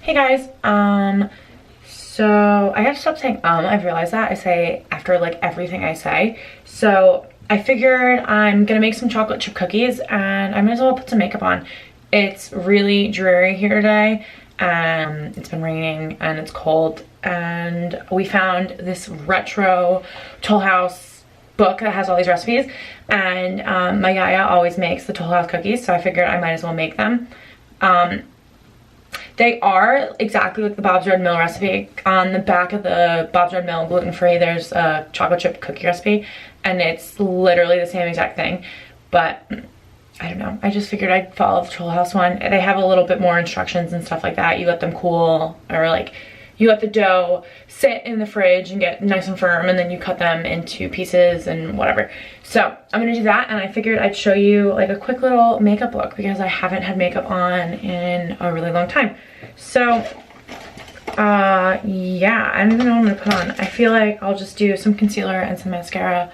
Hey guys, so I gotta stop saying I've realized that I say after like everything I say. So I figured I'm gonna make some chocolate chip cookies and I might as well put some makeup on. It's really dreary here today and it's been raining and it's cold, and we found this retro Toll House book that has all these recipes, and my yaya always makes the Toll House cookies, so I figured I might as well make them. They are exactly like the Bob's Red Mill recipe. On the back of the Bob's Red Mill gluten-free, there's a chocolate chip cookie recipe, and it's literally the same exact thing. But I don't know, I just figured I'd follow the Toll House one. They have a little bit more instructions and stuff like that. You let them cool, or like you let the dough sit in the fridge and get nice and firm, and then you cut them into pieces and whatever. So I'm gonna do that, and I figured I'd show you like a quick little makeup look because I haven't had makeup on in a really long time. So yeah, I don't even know what I'm gonna put on. I feel like I'll just do some concealer and some mascara,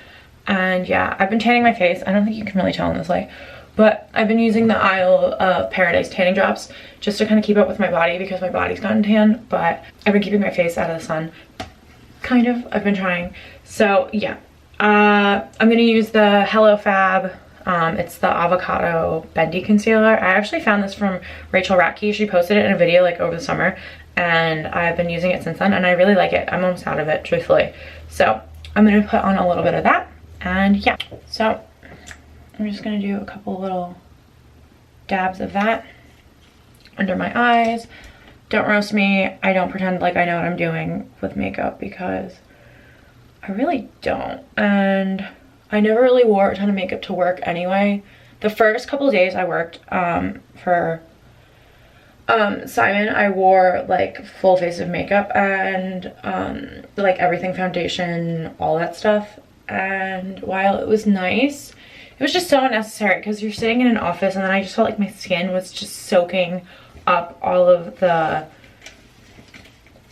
and yeah, I've been tanning my face. I don't think you can really tell in this light, but I've been using the Isle of Paradise tanning drops just to kind of keep up with my body because my body's gotten tan, but I've been keeping my face out of the sun. Kind of, I've been trying. So yeah, I'm gonna use the Hello Fab. It's the avocado bendy concealer. I actually found this from Rachel Ratke. She posted it in a video like over the summer, and I've been using it since then, and I really like it. I'm almost out of it, truthfully. So I'm gonna put on a little bit of that, and yeah. So I'm just gonna do a couple little dabs of that under my eyes. Don't roast me. I don't pretend like I know what I'm doing with makeup because I really don't. And I never really wore a ton of makeup to work anyway. The first couple of days I worked for Simon, I wore like full face of makeup and like everything, foundation, all that stuff. And while it was nice, it was just so unnecessary because you're sitting in an office, and then I just felt like my skin was just soaking up all of the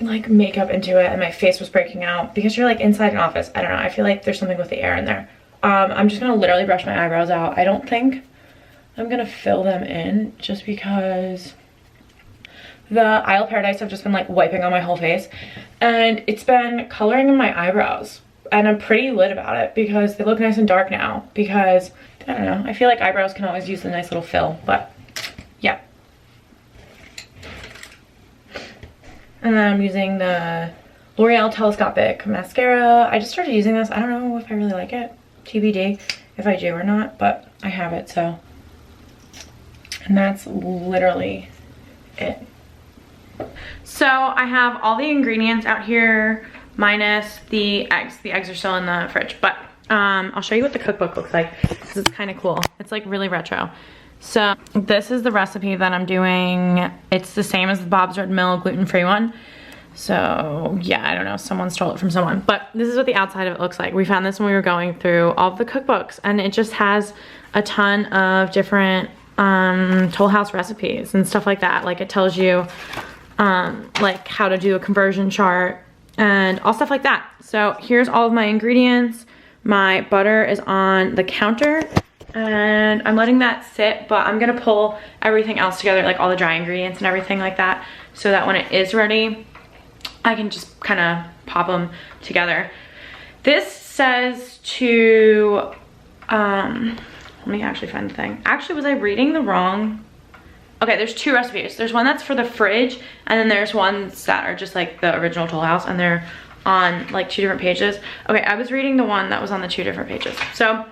like makeup into it, and my face was breaking out because you're like inside an office. I don't know, I feel like there's something with the air in there. I'm just gonna literally brush my eyebrows out. I don't think I'm gonna fill them in just because the Isle of Paradise I've just been like wiping on my whole face, and it's been coloring in my eyebrows, and I'm pretty lit about it because they look nice and dark now. Because I don't know, I feel like eyebrows can always use a nice little fill, but yeah. And then I'm using the L'Oreal Telescopic Mascara. I just started using this. I don't know if I really like it. TBD if I do or not, but I have it, so. And that's literally it. So I have all the ingredients out here minus the eggs. The eggs are still in the fridge, but I'll show you what the cookbook looks like. This is kind of cool. It's like really retro. So this is the recipe that I'm doing. It's the same as the Bob's Red Mill gluten-free one. So yeah, I don't know, someone stole it from someone, but this is what the outside of it looks like. We found this when we were going through all of the cookbooks, and it just has a ton of different Toll House recipes and stuff like that. Like it tells you like how to do a conversion chart and all stuff like that. So here's all of my ingredients. My butter is on the counter, and I'm letting that sit, but I'm gonna pull everything else together, like all the dry ingredients and everything like that, so that when it is ready, I can just kind of pop them together. This says to, let me actually find the thing. Actually, was I reading the wrong? Okay, there's two recipes. There's one that's for the fridge, and then there's ones that are just like the original Toll House, and they're on like 2 different pages. Okay, I was reading the one that was on the 2 different pages. So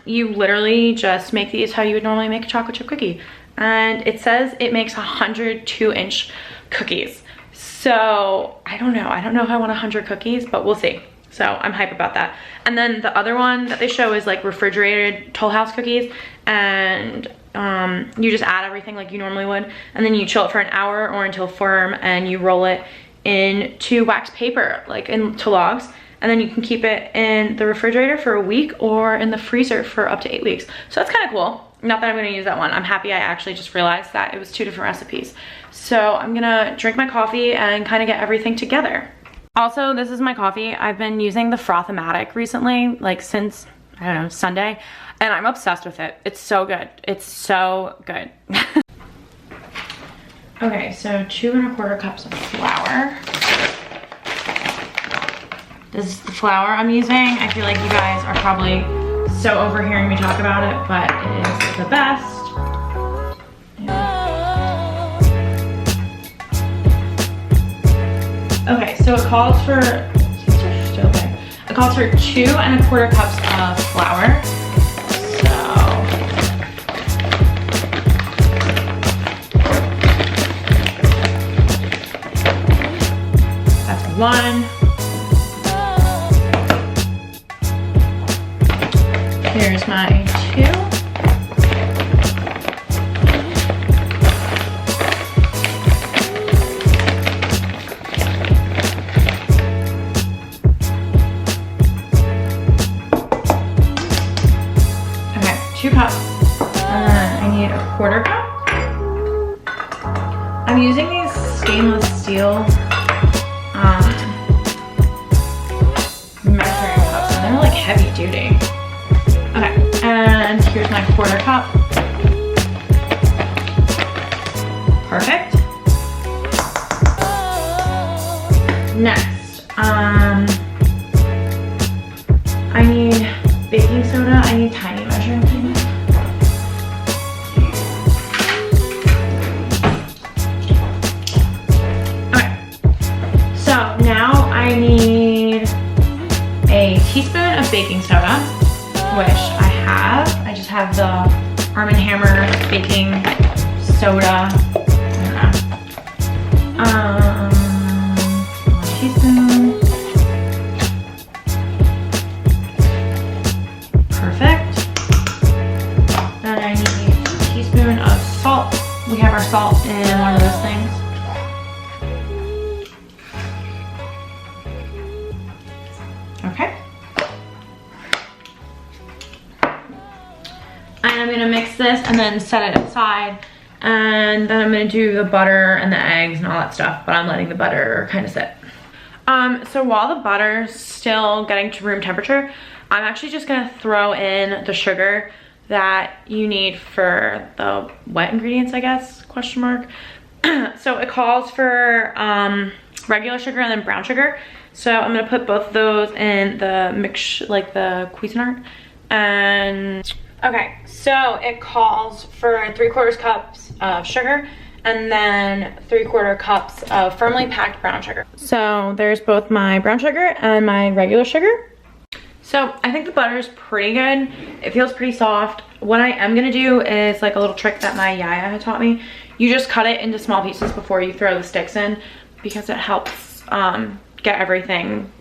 you literally just make these how you would normally make a chocolate chip cookie. And it says it makes 102-inch cookies. So I don't know if I want 100 cookies, but we'll see. So I'm hype about that. And then the other one that they show is like refrigerated Toll House cookies, and you just add everything like you normally would, and then you chill it for an hour or until firm, and you roll it into wax paper, like into logs, and then you can keep it in the refrigerator for a week or in the freezer for up to 8 weeks. So that's kind of cool. Not that I'm gonna use that one. I'm happy I actually just realized that it was 2 different recipes. So I'm gonna drink my coffee and kind of get everything together. Also, this is my coffee. I've been using the Frothomatic recently, like since, I don't know, Sunday, and I'm obsessed with it. It's so good. It's so good. Okay, so 2 1/4 cups of flour. This is the flour I'm using. I feel like you guys are probably so overhearing me talk about it, but it is the best. Okay, so it calls for, it calls for 2 1/4 cups of flour. So that's 1. Here's my 2. Okay, 2 cups. I need a 1/4 cup. I'm using these stainless steel measuring cups, and they're like heavy duty. Okay, and here's my 1/4 cup. Perfect. Next, I need baking soda. I need tiny measuring things. Okay, so now I need a teaspoon of baking soda, which I have. I just have the Arm & Hammer baking soda. I don't know. 1 teaspoon. Perfect. Then I need a teaspoon of salt. We have our salt in one of those things. Okay. And I'm gonna mix this and then set it aside. And then I'm gonna do the butter and the eggs and all that stuff, but I'm letting the butter kind of sit. So while the butter's still getting to room temperature, I'm actually just gonna throw in the sugar that you need for the wet ingredients, I guess, question mark. So it calls for regular sugar and then brown sugar. So I'm gonna put both of those in the mix, like the Cuisinart. And okay, so it calls for 3/4 cups of sugar and then 3/4 cups of firmly packed brown sugar. So there's both my brown sugar and my regular sugar. So I think the butter is pretty good. It feels pretty soft. What I am gonna do is like a little trick that my yaya had taught me. You just cut it into small pieces before you throw the sticks in, because it helps get everything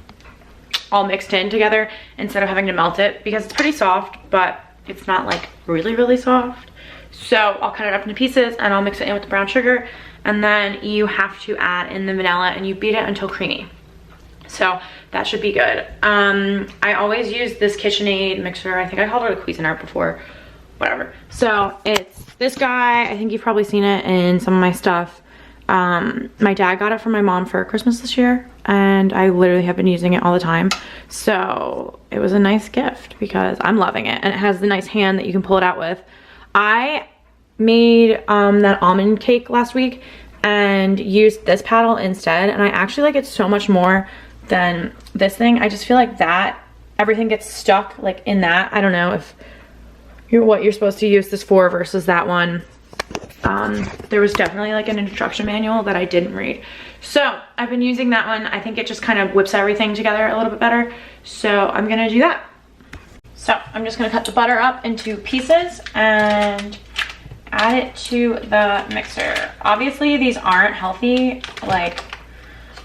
all mixed in together instead of having to melt it, because it's pretty soft, but it's not like really soft. So I'll cut it up into pieces and I'll mix it in with the brown sugar, and then you have to add in the vanilla and you beat it until creamy. So that should be good. I always use this KitchenAid mixer. I think I called it a Cuisinart before, whatever. So it's this guy. I think you've probably seen it in some of my stuff. My dad got it for my mom for Christmas this year, and I literally have been using it all the time. So it was a nice gift because I'm loving it, and it has the nice hand that you can pull it out with. I made that almond cake last week and used this paddle instead, and I actually like it so much more than this thing. I just feel like that everything gets stuck like in that. I don't know if what you're supposed to use this for versus that one. There was definitely like an instruction manual that I didn't read. So I've been using that one. I think it just kind of whips everything together a little bit better. So I'm gonna do that. So I'm just gonna cut the butter up into pieces and add it to the mixer. Obviously these aren't healthy, like,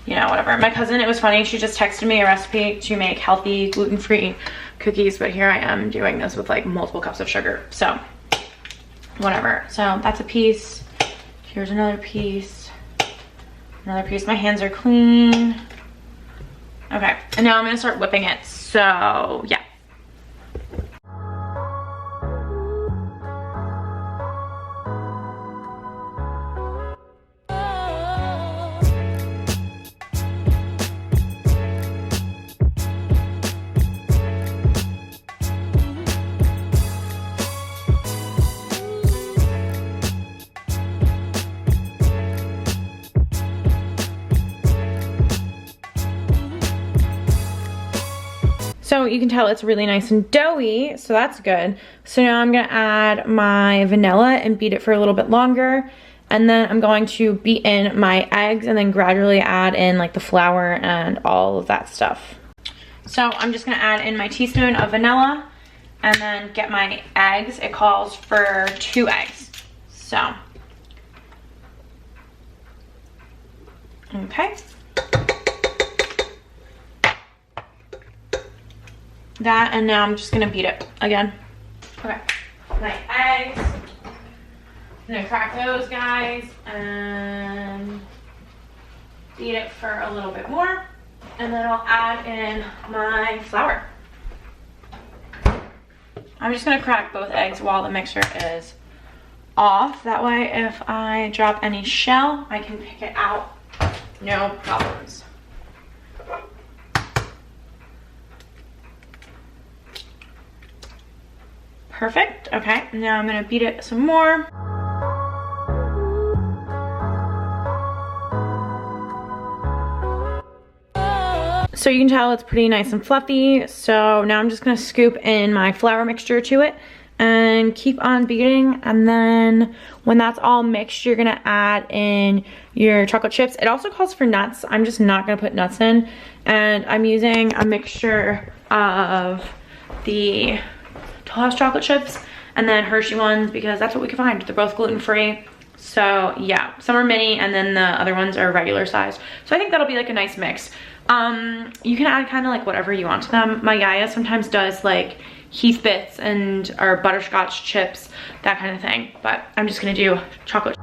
you know, whatever. My cousin, it was funny, she just texted me a recipe to make healthy gluten-free cookies, but here I am doing this with like multiple cups of sugar. So whatever. So that's a piece. Here's another piece. Another piece. My hands are clean. Okay, and now I'm gonna start whipping it. So yeah. So you can tell it's really nice and doughy, so that's good. So now I'm gonna add my vanilla and beat it for a little bit longer. And then I'm going to beat in my eggs and then gradually add in like the flour and all of that stuff. So I'm just gonna add in my teaspoon of vanilla and then get my eggs. It calls for 2 eggs. So, okay. That, and now I'm just gonna beat it again. Okay, my eggs. I'm gonna crack those guys and beat it for a little bit more. And then I'll add in my flour. I'm just gonna crack both eggs while the mixer is off. That way if I drop any shell, I can pick it out, no problems. Perfect, okay, now I'm gonna beat it some more. So you can tell it's pretty nice and fluffy. So now I'm just gonna scoop in my flour mixture to it and keep on beating. And then when that's all mixed, you're gonna add in your chocolate chips. It also calls for nuts. I'm just not gonna put nuts in. And I'm using a mixture of the Toll House chocolate chips and then Hershey ones because that's what we can find. They're both gluten-free. So yeah, some are mini and then the other ones are regular size. So I think that'll be like a nice mix. You can add kind of like whatever you want to them. My Yaya sometimes does like Heath Bits and or butterscotch chips, that kind of thing. But I'm just gonna do chocolate.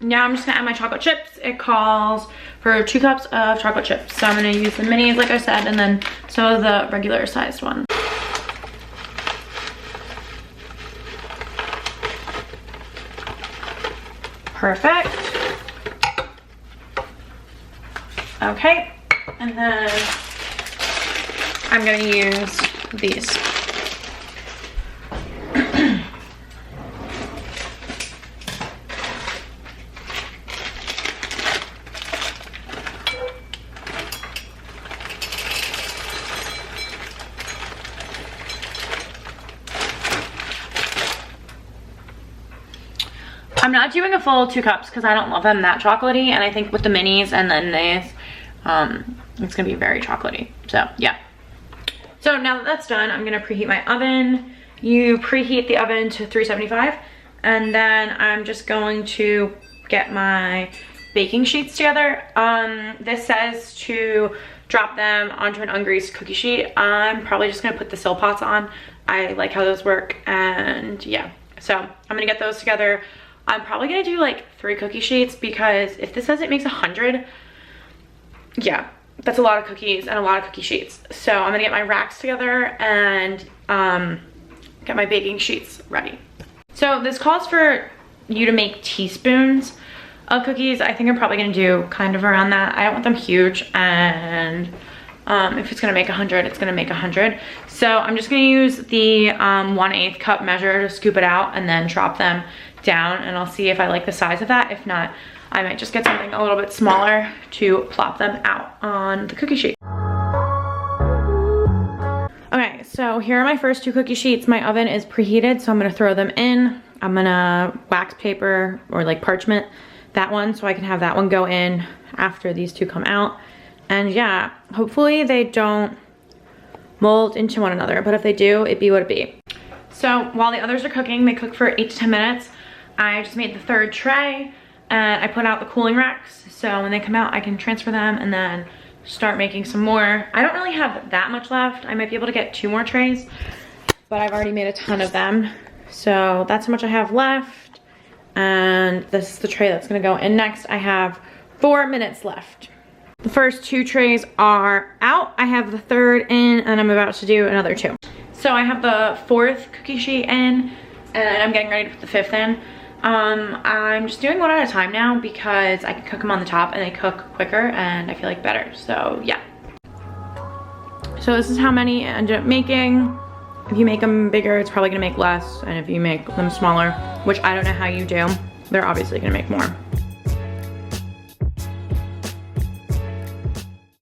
Now I'm just gonna add my chocolate chips. It calls for 2 cups of chocolate chips. So I'm gonna use the minis like I said and then so the regular sized ones. Perfect. Okay, and then I'm gonna use these. I'm not doing a full 2 cups because I don't love them that chocolatey, and I think with the minis and then this, it's gonna be very chocolatey. So yeah. So now that that's done, I'm gonna preheat my oven. You preheat the oven to 375, and then I'm just going to get my baking sheets together. This says to drop them onto an ungreased cookie sheet. I'm probably just gonna put the Silpots on. I like how those work, and yeah. So I'm gonna get those together. I'm probably gonna do like 3 cookie sheets because if this says it makes 100, yeah, that's a lot of cookies and a lot of cookie sheets. So I'm gonna get my racks together and get my baking sheets ready. So this calls for you to make teaspoons of cookies. I think I'm probably gonna do kind of around that. I don't want them huge, and if it's gonna make 100, it's gonna make 100. So I'm just gonna use the 1/8 cup measure to scoop it out and then drop them down, and I'll see if I like the size of that. If not, I might just get something a little bit smaller to plop them out on the cookie sheet. Okay, so here are my first 2 cookie sheets. My oven is preheated, so I'm gonna throw them in. I'm gonna wax paper or like parchment that one so I can have that one go in after these 2 come out. And yeah, hopefully they don't mold into one another, but if they do, it be what it be. So while the others are cooking, they cook for 8 to 10 minutes. I just made the 3rd tray and I put out the cooling racks. So when they come out, I can transfer them and then start making some more. I don't really have that much left. I might be able to get 2 more trays, but I've already made a ton of them. So that's how much I have left. And this is the tray that's gonna go in next. I have 4 minutes left. The first 2 trays are out. I have the 3rd in, and I'm about to do another 2. So I have the 4th cookie sheet in, and I'm getting ready to put the 5th in. I'm just doing one at a time now because I can cook them on the top and they cook quicker and I feel like better. So yeah. So this is how many I ended up making. If you make them bigger, it's probably gonna make less. And if you make them smaller, which I don't know how you do, they're obviously gonna make more.